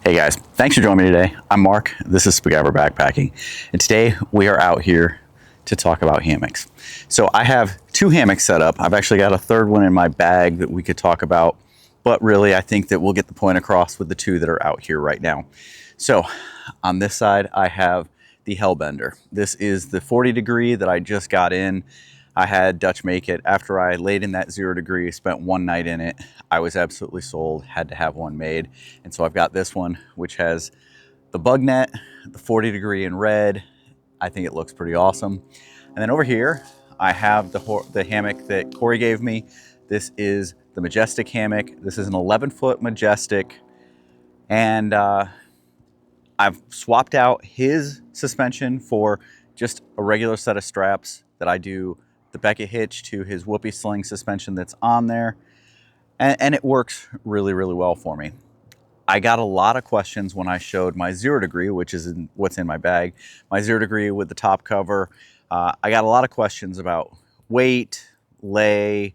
Hey guys, thanks for joining me today. I'm Mark, this is Spiguyver Backpacking, and today we are out here to talk about hammocks. So I have two hammocks set up. I've actually got a third one in my bag that we could talk about, but really I think that we'll get the point across with the two that are out here right now. So on this side I have the Hellbender. This is the 40 degree that I just got in. I had Dutch make it. After I laid in that 0 degree, spent one night in it, I was absolutely sold, had to have one made. And so I've got this one, which has the bug net, the 40 degree in red. I think it looks pretty awesome. And then over here, I have the hammock that Corey gave me. This is the Majestic Hammock. This is an 11-foot Majestic. And I've swapped out his suspension for just a regular set of straps that I do the Beckett hitch to his whoopee sling suspension that's on there, and it works really, really well for me. I got a lot of questions when I showed my 0 degree, which is what's in my bag, my 0 degree with the top cover. I got a lot of questions about weight, lay,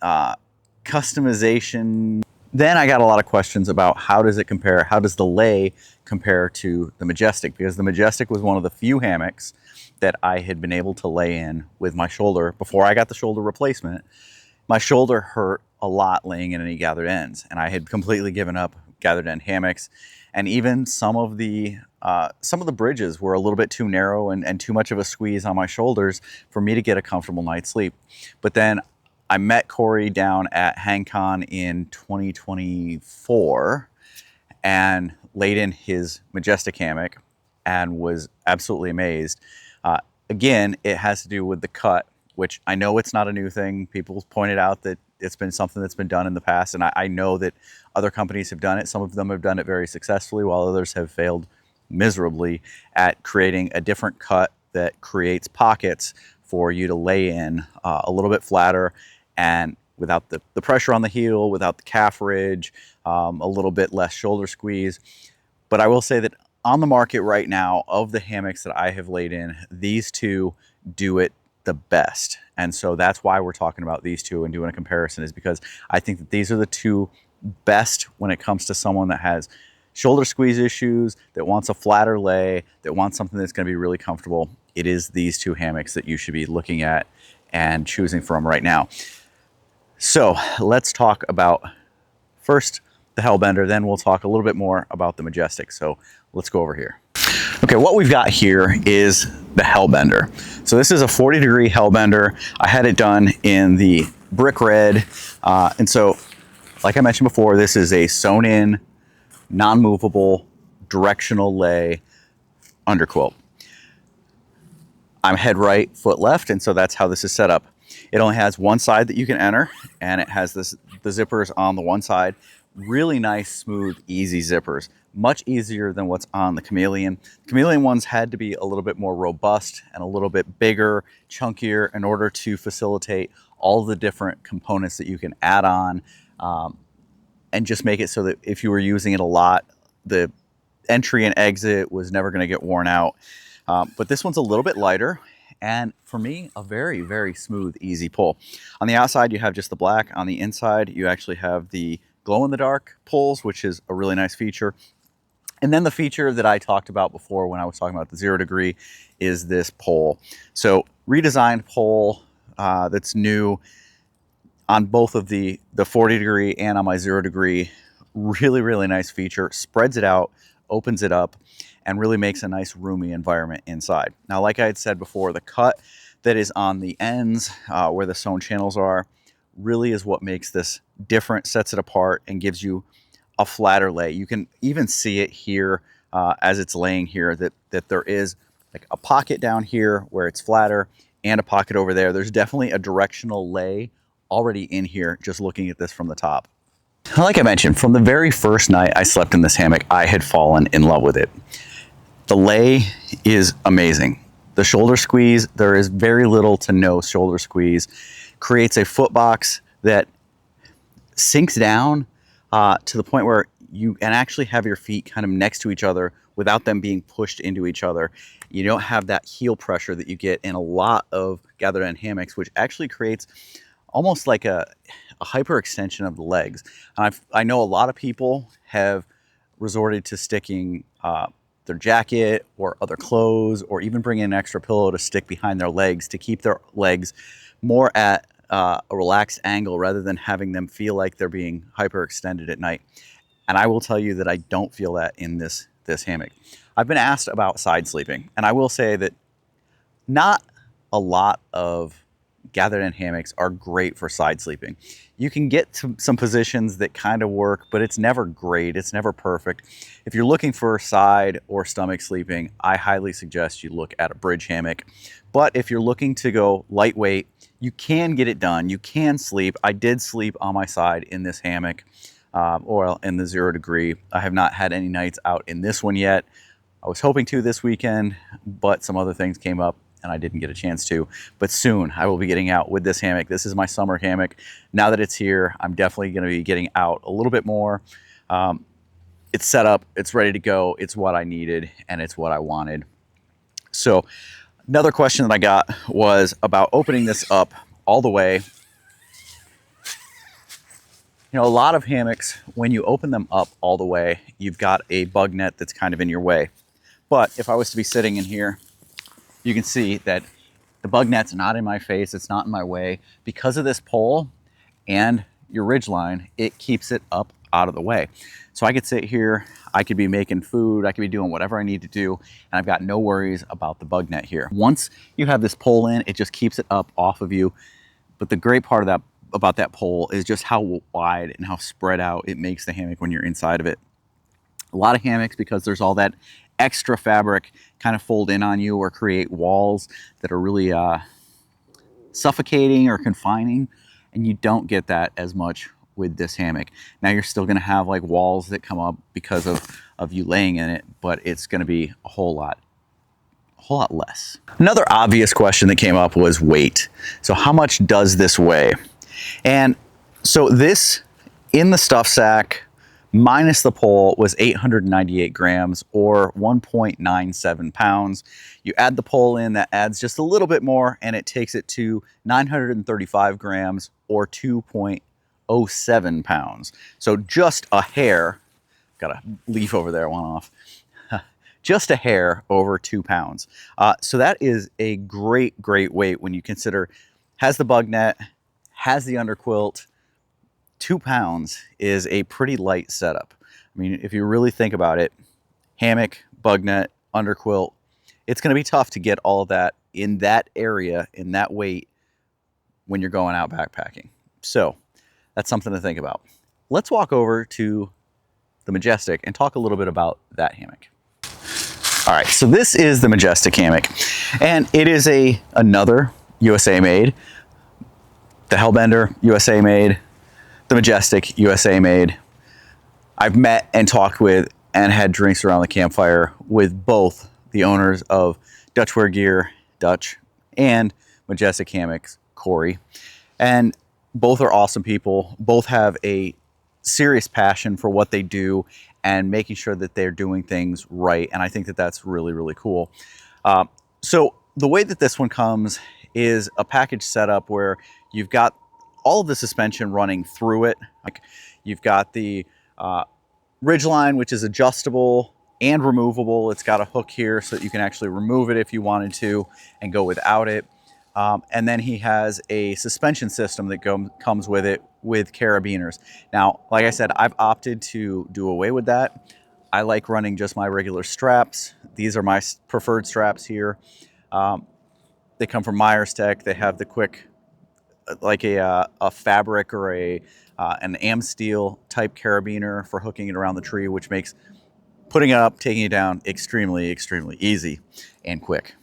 customization. Then I got a lot of questions about how does it compare, how does the lay compare to the Majestic, because the Majestic was one of the few hammocks that I had been able to lay in with my shoulder. Before I got the shoulder replacement, my shoulder hurt a lot laying in any gathered ends, and I had completely given up gathered end hammocks. And even some of the bridges were a little bit too narrow and too much of a squeeze on my shoulders for me to get a comfortable night's sleep. But then I met Corey down at HangCon in 2024 and laid in his Majestic hammock and was absolutely amazed. Again, it has to do with the cut, which I know it's not a new thing. People pointed out that it's been something that's been done in the past, and I know that other companies have done it. Some of them have done it very successfully, while others have failed miserably at creating a different cut that creates pockets for you to lay in a little bit flatter and without the pressure on the heel, without the calf ridge, a little bit less shoulder squeeze. But I will say that on the market right now, of the hammocks that I have laid in, these two do it the best. And so that's why we're talking about these two and doing a comparison, is because I think that these are the two best when it comes to someone that has shoulder squeeze issues, that wants a flatter lay, that wants something that's going to be really comfortable. It is these two hammocks that you should be looking at and choosing from right now. So let's talk about first the Hellbender, then we'll talk a little bit more about the Majestic. So let's go over here. Okay, what we've got here is the Hellbender. So this is a 40 degree Hellbender. I had it done in the brick red. And so, like I mentioned before, this is a sewn in, non-movable, directional lay underquilt. I'm head right, foot left, and so that's how this is set up. It only has one side that you can enter, and it has the zippers on the one side. Really nice, smooth, easy zippers. Much easier than what's on the Chameleon. Chameleon ones had to be a little bit more robust and a little bit bigger, chunkier, in order to facilitate all the different components that you can add on, and just make it so that if you were using it a lot, the entry and exit was never going to get worn out. But this one's a little bit lighter, and for me, a very, very smooth, easy pull. On the outside, you have just the black. On the inside, you actually have the glow-in-the-dark pulls, which is a really nice feature. And then the feature that I talked about before when I was talking about the 0 degree is this pole. So redesigned pole that's new on both of the 40 degree and on my 0 degree. Really, really nice feature. Spreads it out, opens it up, and really makes a nice roomy environment inside. Now, like I had said before, the cut that is on the ends where the sewn channels are really is what makes this different, sets it apart, and gives you a flatter lay. You can even see it here as it's laying here, that there is like a pocket down here where it's flatter and a pocket over there. There's definitely a directional lay already in here just looking at this from the top. Like I mentioned, from the very first night I slept in this hammock, I had fallen in love with it. The lay is amazing. The shoulder squeeze, there is very little to no shoulder squeeze. Creates a foot box that sinks down to the point where you can actually have your feet kind of next to each other without them being pushed into each other. You don't have that heel pressure that you get in a lot of gathered end hammocks, which actually creates almost like a hyperextension of the legs. And I know a lot of people have resorted to sticking their jacket or other clothes, or even bringing an extra pillow to stick behind their legs to keep their legs more at a relaxed angle rather than having them feel like they're being hyperextended at night. And I will tell you that I don't feel that in this hammock. I've been asked about side sleeping, and I will say that not a lot of gathered in hammocks are great for side sleeping. You can get to some positions that kind of work, but it's never great. It's never perfect. If you're looking for side or stomach sleeping, I highly suggest you look at a bridge hammock. But if you're looking to go lightweight, you can get it done. You can sleep. I did sleep on my side in this hammock, or in the 0 degree. I have not had any nights out in this one yet. I was hoping to this weekend, but some other things came up and I didn't get a chance to. But soon I will be getting out with this hammock. This is my summer hammock. Now that it's here, I'm definitely going to be getting out a little bit more. It's set up, it's ready to go. It's what I needed and it's what I wanted. So another question that I got was about opening this up all the way. You know, a lot of hammocks, when you open them up all the way, you've got a bug net that's kind of in your way. But if I was to be sitting in here, you can see that the bug net's not in my face, it's not in my way. Because of this pole and your ridge line, it keeps it up out of the way. So I could sit here, I could be making food, I could be doing whatever I need to do, and I've got no worries about the bug net here. Once you have this pole in, it just keeps it up off of you. But the great part of about that pole is just how wide and how spread out it makes the hammock when you're inside of it. A lot of hammocks, because there's all that extra fabric, kind of fold in on you or create walls that are really suffocating or confining, and you don't get that as much with this hammock. Now you're still going to have like walls that come up because of you laying in it, but it's going to be a whole lot less. Another obvious question that came up was weight. So how much does this weigh? And so this in the stuff sack minus the pole was 898 grams or 1.97 pounds. You add the pole in, that adds just a little bit more, and it takes it to 935 grams or 2.07 pounds. So just a hair, got a leaf over there, one off, just a hair over 2 pounds. So that is a great weight when you consider has the bug net, has the underquilt. 2 pounds is a pretty light setup. I mean, if you really think about it, hammock, bug net, underquilt, it's going to be tough to get all of that in that area, in that weight, when you're going out backpacking. So that's something to think about. Let's walk over to the Majestic and talk a little bit about that hammock. All right, so this is the Majestic hammock, and it is another USA made. The Hellbender, USA made. The Majestic, USA made. I've met and talked with and had drinks around the campfire with both the owners of Dutchware Gear, Dutch, and Majestic Hammocks, Corey. And both are awesome people. Both have a serious passion for what they do and making sure that they're doing things right. And I think that that's really cool. So the way that this one comes is a package setup where you've got all of the suspension running through it. Like you've got the ridgeline, which is adjustable and removable. It's got a hook here so that you can actually remove it if you wanted to and go without it. And then he has a suspension system that comes with it with carabiners. Now, like I said, I've opted to do away with that. I like running just my regular straps. These are my preferred straps here. They come from Myers Tech. They have the quick, like a fabric or an Amsteel type carabiner for hooking it around the tree, which makes putting it up, taking it down extremely easy and quick.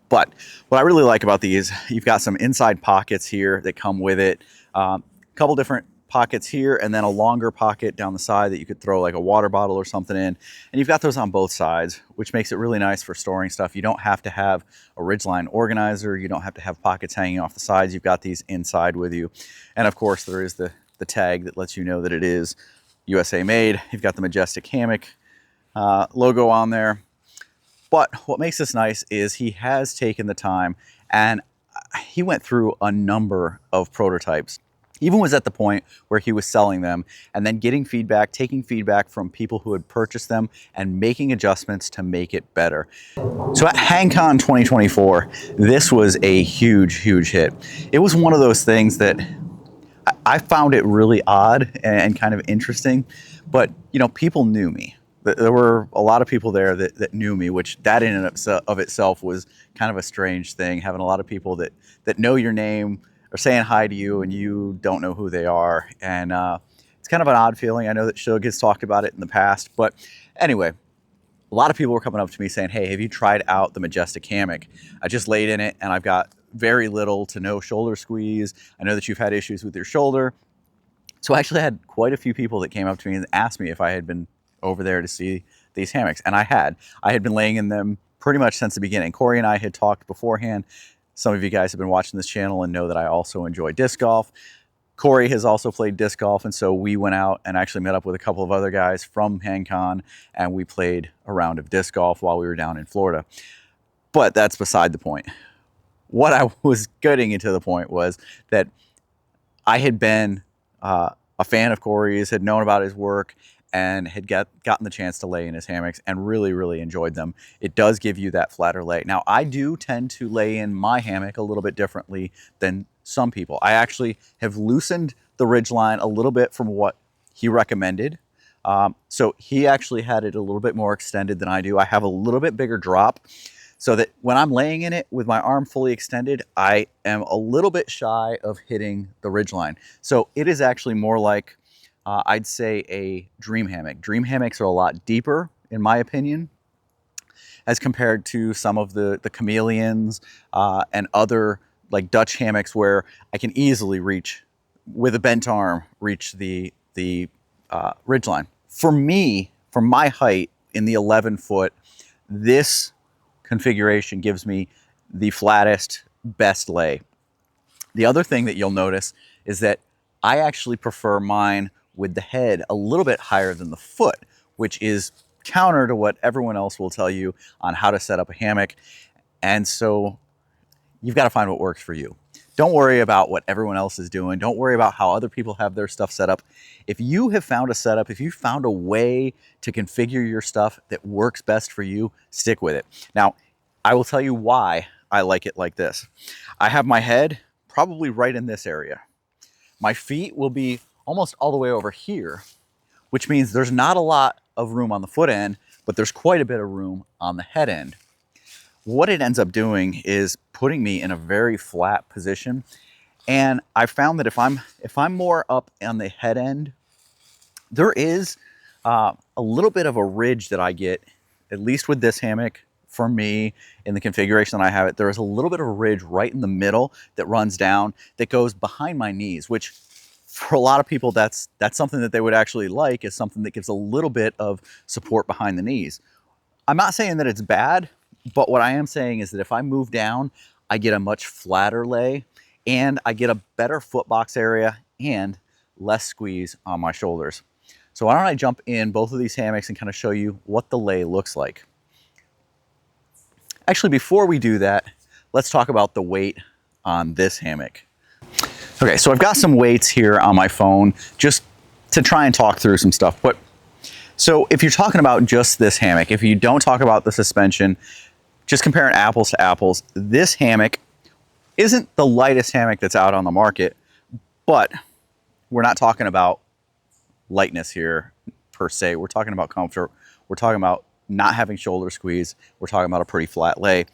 But what I really like about these, you've got some inside pockets here that come with it. A couple different pockets here, and then a longer pocket down the side that you could throw like a water bottle or something in. And you've got those on both sides, which makes it really nice for storing stuff. You don't have to have a ridgeline organizer. You don't have to have pockets hanging off the sides. You've got these inside with you. And of course, there is the tag that lets you know that it is USA made. You've got the Majestic Hammock logo on there. But what makes this nice is he has taken the time and he went through a number of prototypes. even was at the point where he was selling them and then getting feedback, taking feedback from people who had purchased them and making adjustments to make it better. So at HangCon 2024, this was a huge, huge hit. It was one of those things that I found it really odd and kind of interesting, but you know, people knew me. There were a lot of people there that knew me, which that in and of itself was kind of a strange thing, having a lot of people that know your name are saying hi to you and you don't know who they are. And it's kind of an odd feeling. I know that Shug has talked about it in the past, but anyway, a lot of people were coming up to me saying, hey, have you tried out the Majestic Hammock? I just laid in it and I've got very little to no shoulder squeeze. I know that you've had issues with your shoulder. So I actually had quite a few people that came up to me and asked me if I had been over there to see these hammocks. And I had been laying in them pretty much since the beginning. Corey and I had talked beforehand. Some of you guys have been watching this channel and know that I also enjoy disc golf. Corey has also played disc golf, and so we went out and actually met up with a couple of other guys from HangCon, and we played a round of disc golf while we were down in Florida. But that's beside the point. What I was getting into the point was that I had been a fan of Corey's, had known about his work, and had gotten the chance to lay in his hammocks and really, really enjoyed them. It does give you that flatter lay. Now, I do tend to lay in my hammock a little bit differently than some people. I actually have loosened the ridgeline a little bit from what he recommended. So he actually had it a little bit more extended than I do. I have a little bit bigger drop so that when I'm laying in it with my arm fully extended, I am a little bit shy of hitting the ridgeline. So it is actually more like I'd say a dream hammock. Dream hammocks are a lot deeper, in my opinion, as compared to some of the chameleons and other like Dutch hammocks where I can easily reach, with a bent arm, reach the ridgeline. For me, for my height in the 11-foot, this configuration gives me the flattest, best lay. The other thing that you'll notice is that I actually prefer mine with the head a little bit higher than the foot, which is counter to what everyone else will tell you on how to set up a hammock. And so you've got to find what works for you. Don't worry about what everyone else is doing. Don't worry about how other people have their stuff set up. If you have found a setup, if you found a way to configure your stuff that works best for you, stick with it. Now, I will tell you why I like it like this. I have my head probably right in this area. My feet will be almost all the way over here, which means there's not a lot of room on the foot end, but there's quite a bit of room on the head end. What it ends up doing is putting me in a very flat position. And I found that if I'm more up on the head end, there is a little bit of a ridge that I get, at least with this hammock. For me, in the configuration that I have it, there is a little bit of a ridge right in the middle that runs down that goes behind my knees, which for a lot of people, that's something that they would actually like, is something that gives a little bit of support behind the knees. I'm not saying that it's bad, but what I am saying is that if I move down, I get a much flatter lay and I get a better foot box area and less squeeze on my shoulders. So why don't I jump in both of these hammocks and kind of show you what the lay looks like. Actually, before we do that, let's talk about the weight on this hammock. Okay, so I've got some weights here on my phone just to try and talk through some stuff. But so if you're talking about just this hammock, if you don't talk about the suspension, just comparing apples to apples, this hammock isn't the lightest hammock that's out on the market, but we're not talking about lightness here per se. We're talking about comfort. We're talking about not having shoulder squeeze. We're talking about a pretty flat lay.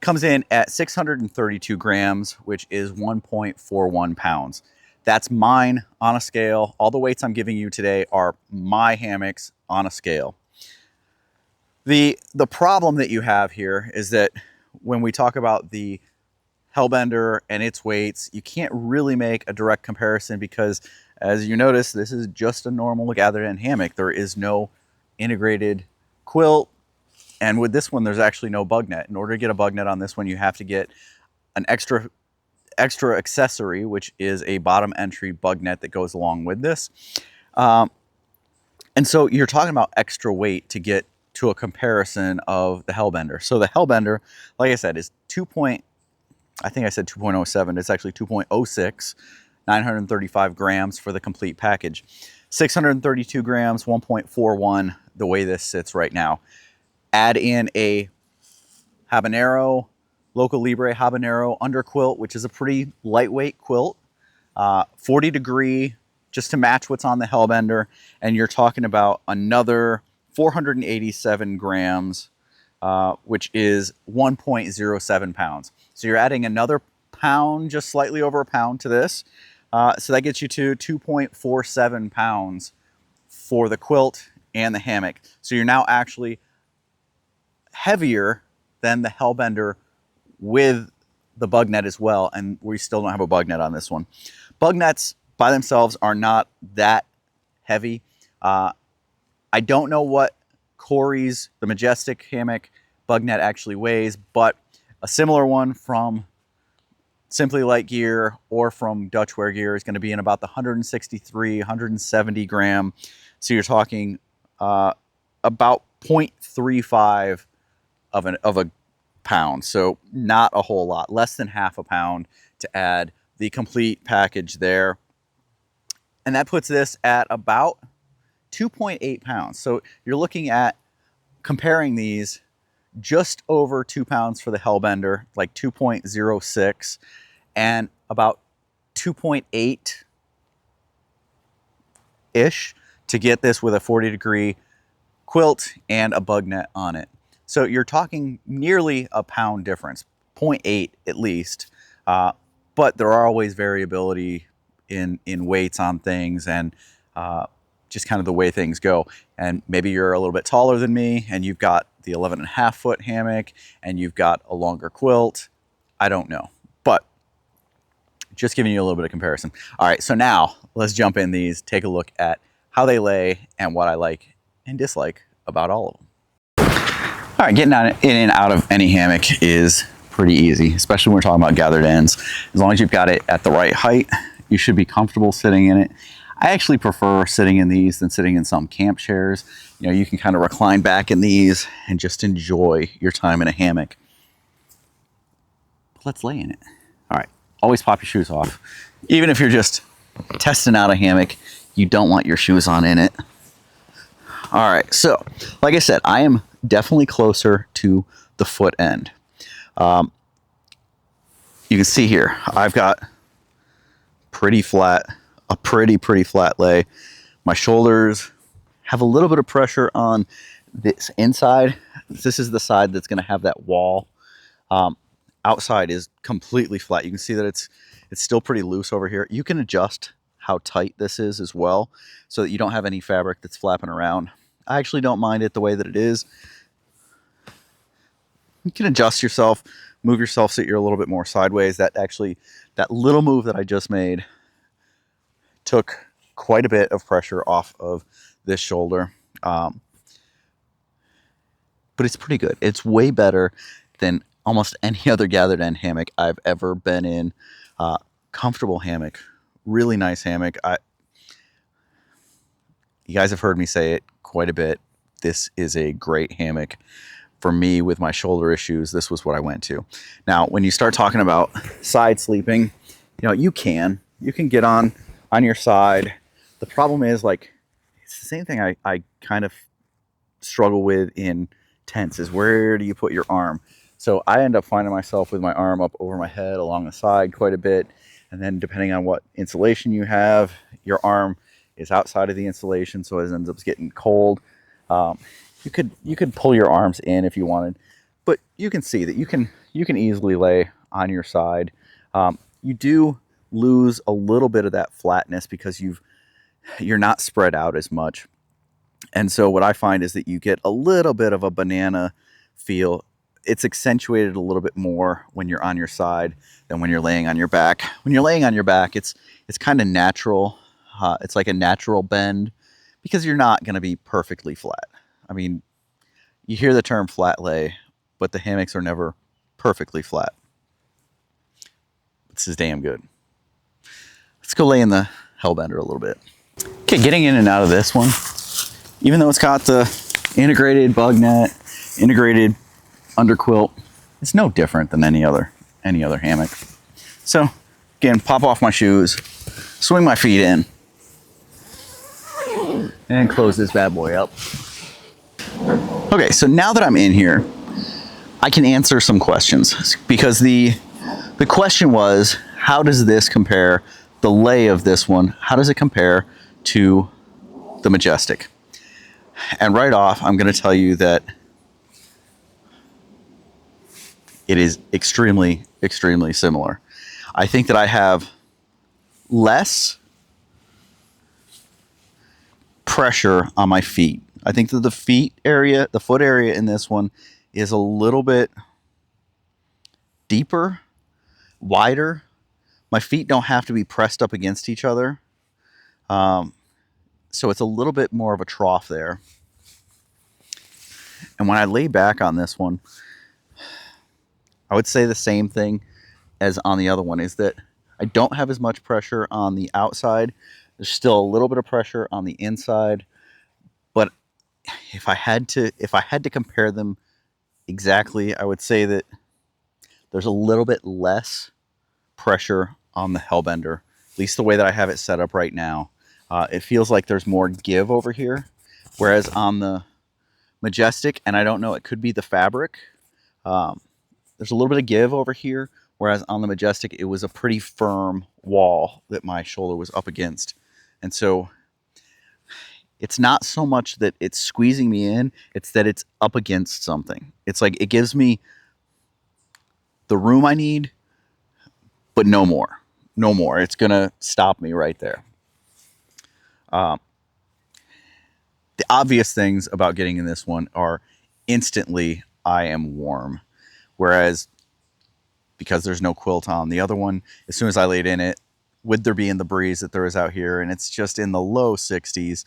Comes in at 632 grams, which is 1.41 pounds. That's mine on a scale. All the weights I'm giving you today are my hammocks on a scale. The problem that you have here is that when we talk about the Hellbender and its weights, you can't really make a direct comparison because, as you notice, this is just a normal gathered end hammock. There is no integrated quilt, and with this one there's actually no bug net. In order to get a bug net on this one, you have to get an extra accessory, which is a bottom entry bug net that goes along with this, and so you're talking about extra weight to get to a comparison of the Hellbender. So the Hellbender, like I said, is I think I said 2.07. It's actually 2.06, 935 grams for the complete package. 632 grams, 1.41, the way this sits right now. Add in a habanero, Local Libre habanero underquilt, which is a pretty lightweight quilt, 40 degree, just to match what's on the Hellbender, and you're talking about another 487 grams, which is 1.07 pounds. So you're adding another pound, just slightly over a pound to this. So that gets you to 2.47 pounds for the quilt and the hammock. So you're now actually heavier than the Hellbender with the bug net as well, and we still don't have a bug net on this one. Bug nets by themselves are not that heavy. I don't know what Corey's, the Majestic Hammock bug net actually weighs, but a similar one from Simply Light Gear or from Dutchware Gear is going to be in about the 163, 170 gram. So you're talking about 0.35 of a pound. So not a whole lot, less than half a pound to add the complete package there. And that puts this at about 2.8 pounds. So you're looking at comparing these just over 2 pounds for the Hellbender, like 2.06, and about 2.8-ish to get this with a 40 degree quilt and a bug net on it. So you're talking nearly a pound difference, 0.8 at least, but there are always variability in weights on things and just kind of the way things go. And maybe you're a little bit taller than me and you've got the 11.5 foot hammock and you've got a longer quilt. I don't know, but just giving you a little bit of comparison. All right, so now let's jump in these, take a look at how they lay and what I like and dislike about all of them. All right, getting in and out of any hammock is pretty easy, especially when we're talking about gathered ends. As long as you've got it at the right height, you should be comfortable sitting in it. I actually prefer sitting in these than sitting in some camp chairs. You know, you can kind of recline back in these and just enjoy your time in a hammock. But let's lay in it. All right, always pop your shoes off. Even if you're just testing out a hammock, you don't want your shoes on in it. All right, so like I said, I am definitely closer to the foot end. You can see here, I've got pretty flat, a pretty flat lay. My shoulders have a little bit of pressure on this inside. This is the side that's gonna have that wall. Outside is completely flat. You can see that it's still pretty loose over here. You can adjust how tight this is as well so that you don't have any fabric that's flapping around. I actually don't mind it the way that it is. You can adjust yourself, move yourself so you're a little bit more sideways. That little move that I just made took quite a bit of pressure off of this shoulder. But it's pretty good. It's way better than almost any other gathered end hammock I've ever been in. Comfortable hammock, really nice hammock. You guys have heard me say it quite a bit. This is a great hammock. For me, with my shoulder issues, this was what I went to. Now, when you start talking about side sleeping, you know, you can get on your side. The problem is, like, it's the same thing I kind of struggle with in tents, is where do you put your arm? So I end up finding myself with my arm up over my head along the side quite a bit. And then depending on what insulation you have, your arm is outside of the insulation, so it ends up getting cold. You could pull your arms in if you wanted, but you can see that you can easily lay on your side. You do lose a little bit of that flatness because you're not spread out as much. And so what I find is that you get a little bit of a banana feel. It's accentuated a little bit more when you're on your side than when you're laying on your back. When you're laying on your back, it's kind of natural. It's like a natural bend because you're not going to be perfectly flat. I mean, you hear the term flat lay, but the hammocks are never perfectly flat. This is damn good. Let's go lay in the Hellbender a little bit. Okay, getting in and out of this one, even though it's got the integrated bug net, integrated underquilt, it's no different than any other hammock. So again, pop off my shoes. swing my feet in, and close this bad boy up. Okay, so now that I'm in here, I can answer some questions, because the question was, how does this compare, the lay of this one, how does it compare to the Majestic? And right off, I'm going to tell you that it is extremely, extremely similar. I think that I have less pressure on my feet. I think that the feet area, the foot area in this one is a little bit deeper, wider. My feet don't have to be pressed up against each other. So it's a little bit more of a trough there. And when I lay back on this one, I would say the same thing as on the other one, is that I don't have as much pressure on the outside. There's still a little bit of pressure on the inside, but if I had to compare them exactly, I would say that there's a little bit less pressure on the Hellbender, at least the way that I have it set up right now. It feels like there's more give over here, whereas on the Majestic, and I don't know, it could be the fabric, there's a little bit of give over here, whereas on the Majestic, it was a pretty firm wall that my shoulder was up against. And so it's not so much that it's squeezing me in, it's that it's up against something. It's like it gives me the room I need, but no more. No more. It's going to stop me right there. The obvious things about getting in this one are instantly I am warm. Whereas, because there's no quilt on the other one, as soon as I laid in it, with there being the breeze that there is out here, and it's just in the low 60s,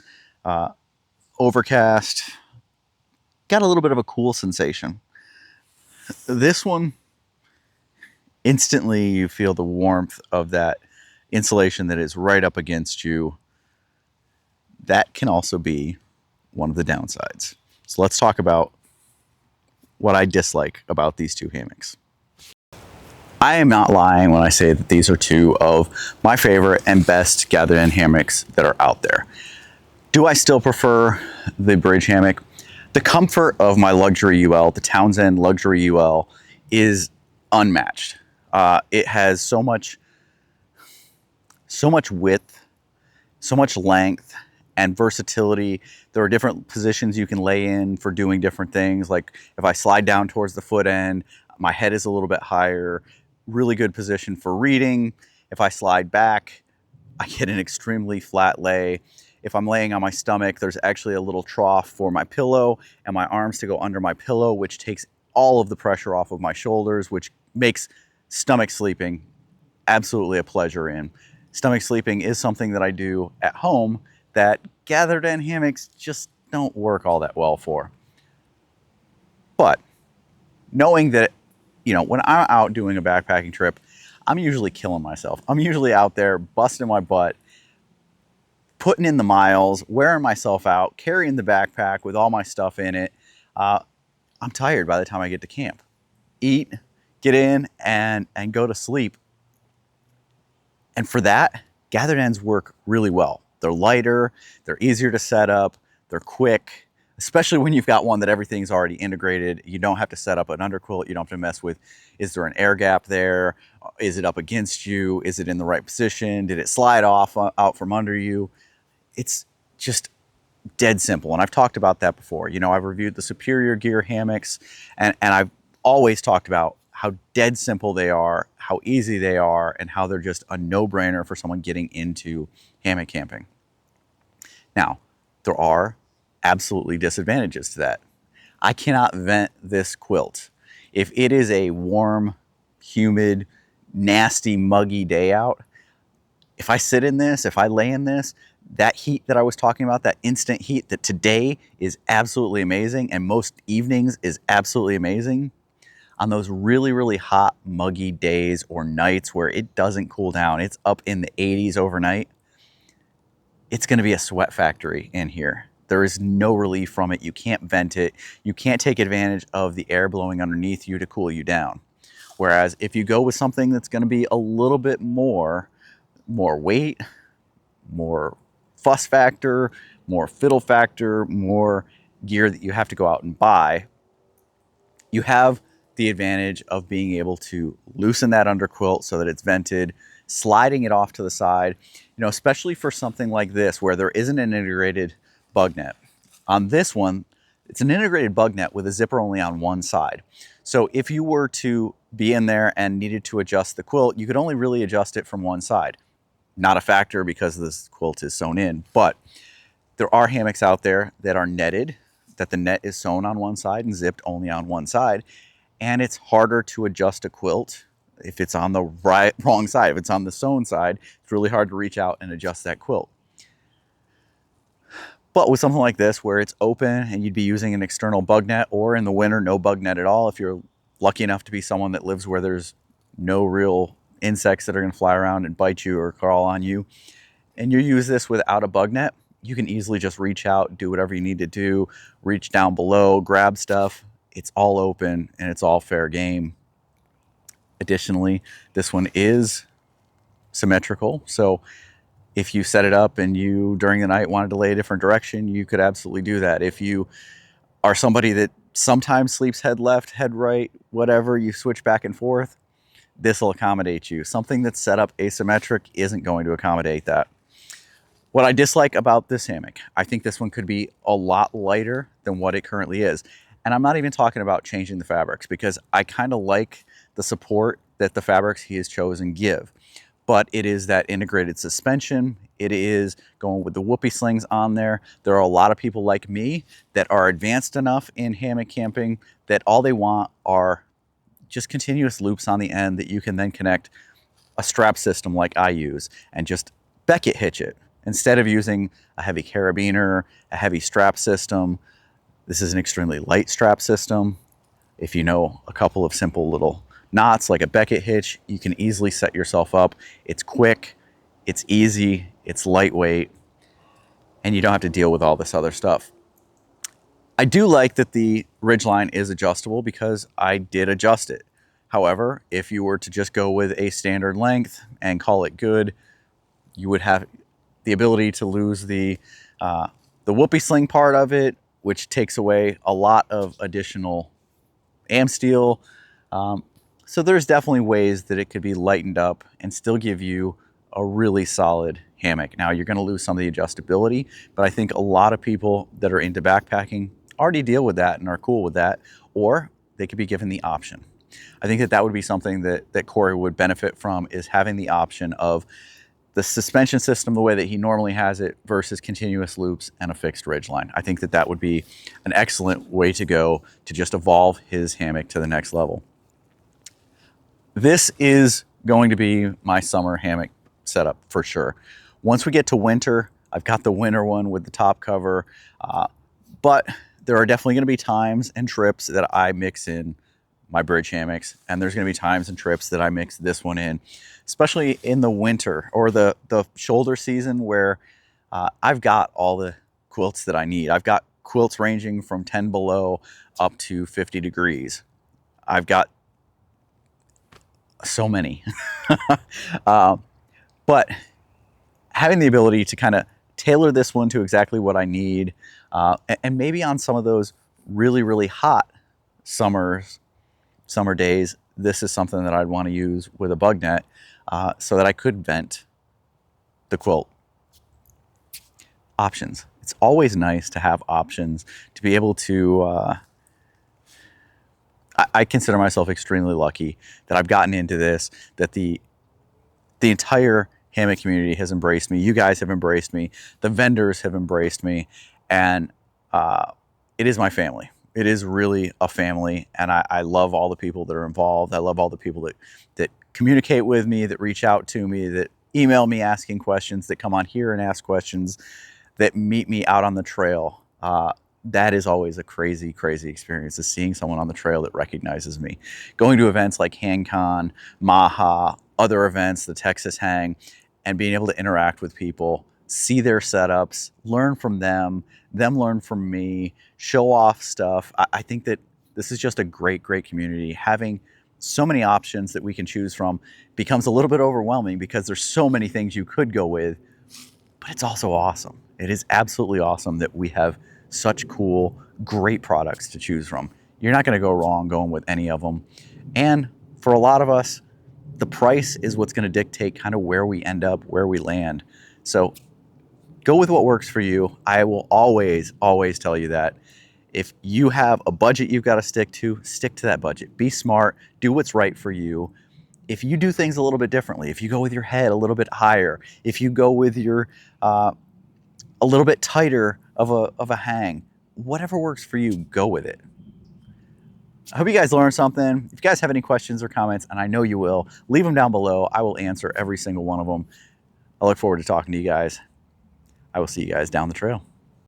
overcast, got a little bit of a cool sensation. This one, instantly you feel the warmth of that insulation that is right up against you. That can also be one of the downsides. So let's talk about what I dislike about these two hammocks. I am not lying when I say that these are two of my favorite and best gathered in hammocks that are out there. Do I still prefer the bridge hammock? The comfort of my luxury UL, the Townsend luxury UL, is unmatched. It has so much width, so much length, and versatility. There are different positions you can lay in for doing different things. Like if I slide down towards the foot end, my head is a little bit higher. Really good position for reading. If I slide back, I get an extremely flat lay. If I'm laying on my stomach, there's actually a little trough for my pillow and my arms to go under my pillow, which takes all of the pressure off of my shoulders, which makes stomach sleeping absolutely a pleasure in. Stomach sleeping is something that I do at home that gathered in hammocks just don't work all that well for. But knowing that, you know, when I'm out doing a backpacking trip, I'm usually killing myself. I'm usually out there busting my butt, putting in the miles, wearing myself out, carrying the backpack with all my stuff in it. I'm tired by the time I get to camp. Eat, get in, and go to sleep. And for that, gathered ends work really well. They're lighter, they're easier to set up, they're quick, especially when you've got one that everything's already integrated. You don't have to set up an underquilt. You don't have to mess with, is there an air gap there? Is it up against you? Is it in the right position? Did it slide off out from under you? It's just dead simple. And I've talked about that before. You know, I've reviewed the Superior Gear hammocks, and I've always talked about how dead simple they are, how easy they are, and how they're just a no-brainer for someone getting into hammock camping. Now, there are absolutely disadvantages to that. I cannot vent this quilt. If it is a warm, humid, nasty, muggy day out, if I sit in this, if I lay in this, that heat that I was talking about, that instant heat that today is absolutely amazing and most evenings is absolutely amazing, on those really, really hot, muggy days or nights where it doesn't cool down, it's up in the 80s overnight, it's going to be a sweat factory in here. There is no relief from it. You can't vent it. You can't take advantage of the air blowing underneath you to cool you down. Whereas if you go with something that's going to be a little bit more more weight, more fuss factor, more fiddle factor, more gear that you have to go out and buy. You have the advantage of being able to loosen that underquilt so that it's vented, sliding it off to the side, you know, especially for something like this where there isn't an integrated bug net. On this one, it's an integrated bug net with a zipper only on one side. So if you were to be in there and needed to adjust the quilt, you could only really adjust it from one side. Not a factor because this quilt is sewn in, but there are hammocks out there that are netted, that the net is sewn on one side and zipped only on one side. And it's harder to adjust a quilt if it's on the wrong side. If it's on the sewn side, it's really hard to reach out and adjust that quilt. But with something like this where it's open and you'd be using an external bug net, or in the winter, no bug net at all, if you're lucky enough to be someone that lives where there's no real insects that are gonna fly around and bite you or crawl on you, and you use this without a bug net, you can easily just reach out, do whatever you need to do, reach down below, grab stuff. It's all open and it's all fair game. Additionally, this one is symmetrical. So if you set it up and you, during the night, wanted to lay a different direction, you could absolutely do that. If you are somebody that sometimes sleeps head left, head right, whatever, you switch back and forth, this will accommodate you. Something that's set up asymmetric isn't going to accommodate that. What I dislike about this hammock, I think this one could be a lot lighter than what it currently is. And I'm not even talking about changing the fabrics, because I kind of like the support that the fabrics he has chosen give. But it is that integrated suspension. It is going with the whoopee slings on there. There are a lot of people like me that are advanced enough in hammock camping that all they want are just continuous loops on the end that you can then connect a strap system like I use and just Beckett hitch it. Instead of using a heavy carabiner, a heavy strap system, this is an extremely light strap system. If you know a couple of simple little knots like a Beckett hitch, you can easily set yourself up. It's quick, it's easy, it's lightweight, and you don't have to deal with all this other stuff. I do like that the ridgeline is adjustable because I did adjust it. However, if you were to just go with a standard length and call it good, you would have the ability to lose the whoopee sling part of it, which takes away a lot of additional am steel. So there's definitely ways that it could be lightened up and still give you a really solid hammock. Now you're going to lose some of the adjustability, but I think a lot of people that are into backpacking already deal with that and are cool with that, or they could be given the option. I think that that would be something that Corey would benefit from, is having the option of the suspension system the way that he normally has it versus continuous loops and a fixed ridgeline. I think that that would be an excellent way to go to just evolve his hammock to the next level. This is going to be my summer hammock setup for sure. Once we get to winter, I've got the winter one with the top cover, but there are definitely going to be times and trips that I mix in my bridge hammocks, and there's going to be times and trips that I mix this one in, especially in the winter or the shoulder season where I've got all the quilts that I need. I've got quilts ranging from 10 below up to 50 degrees. I've got so many. But having the ability to kind of tailor this one to exactly what I need, and maybe on some of those really, really hot summer days, this is something that I'd want to use with a bug net so that I could vent the quilt. Options. It's always nice to have options, to be able to, I consider myself extremely lucky that I've gotten into this, that the entire hammock community has embraced me. You guys have embraced me. The vendors have embraced me, and it is my family. It is really a family, and I love all the people that are involved. I love all the people that communicate with me, that reach out to me, that email me asking questions, that come on here and ask questions, that meet me out on the trail. That is always a crazy, crazy experience, is seeing someone on the trail that recognizes me. Going to events like HangCon, Maha, other events, the Texas Hang, and being able to interact with people, see their setups, learn from them learn from me, show off stuff. I think that this is just a great, great community. Having so many options that we can choose from. It becomes a little bit overwhelming because there's so many things you could go with, but it's also awesome. It is absolutely awesome that we have such cool, great products to choose from. You're not going to go wrong going with any of them. And for a lot of us, the price is what's going to dictate kind of where we end up, where we land. So go with what works for you. I will always, always tell you that. If you have a budget you've got to stick to that budget. Be smart, do what's right for you. If you do things a little bit differently, if you go with your head a little bit higher, if you go with your a little bit tighter of a hang, whatever works for you, go with it. I hope you guys learned something. If you guys have any questions or comments, and I know you will, leave them down below. I will answer every single one of them. I look forward to talking to you guys. I will see you guys down the trail.